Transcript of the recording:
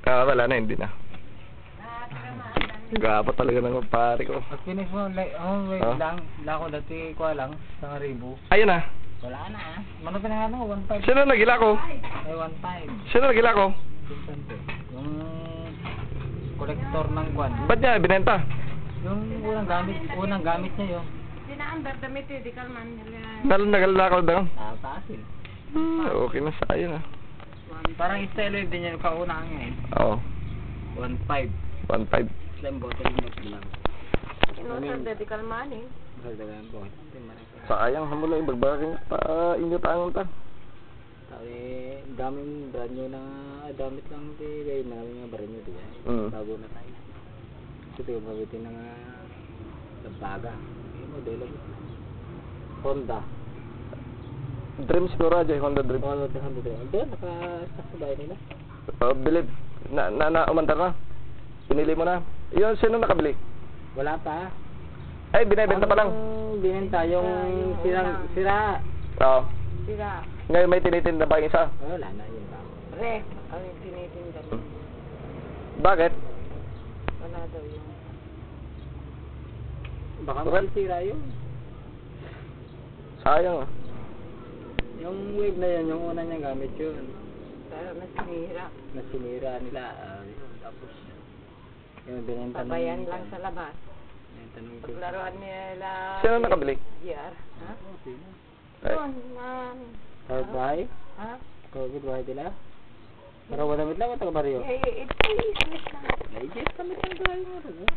Wala na, hindi na. Gapa talaga ng pare ko. Pag finish mo, wait lang. Lako dati ko lang, sa ribu. Ayun na. Wala na Mano pa na 1.5. Sino nagila ko? Ay, 1.5. Sino nagila ko? Yung kolektor ng kwan. Ba't niya binenta? Yung unang gamit niya yun. Sinaamber damit di kalman nila. Nagala ko daw. Fácil. Okay na sa ayun. Parang style din yung kaunang ngayon. Oo. 1.5. 1.5. Slim bottle mo lang. Inosar di kalman eh. Dagdagan bottle. Sayang hamula yung bagbaking pa inyo taong ta. Sabi, daming brand new na damit lang di marami nga brand new diyan. Bago na tayo. Ito yung mabitin ng labaga. Yung modelo. Honda. Dream siguro aja, Honda Dream. Honda Dream. Doon, naka-stock sa bahay nila. Bilib. Umandar na. Pinili mo na. Yun, sino nakabili? Wala pa. Ay, binibenta pa lang. Binenta yung sira. Oo. Sira. Ngayon may tinitinda ba yung isa? Wala na yun. Re, ang tinitinda. Bakit? Wala daw yun. Baka masisira yun. Sayang ah. Yung wave na yun, yung una niyang gamit yun. Pero nasinira. Nasinira nila. Yun, tapos yung binenta ng... Pabayan lang sa labas. Binenta ng... Paglaruan nila... Sino nakabili? GR. Ha? Sino? Doon, Kawit bahay? ha? Kawit bahay nila? Pero wadamit lang, taga baryo? Ito, islit lang. Ay, yes, kami ang bahay mo rin.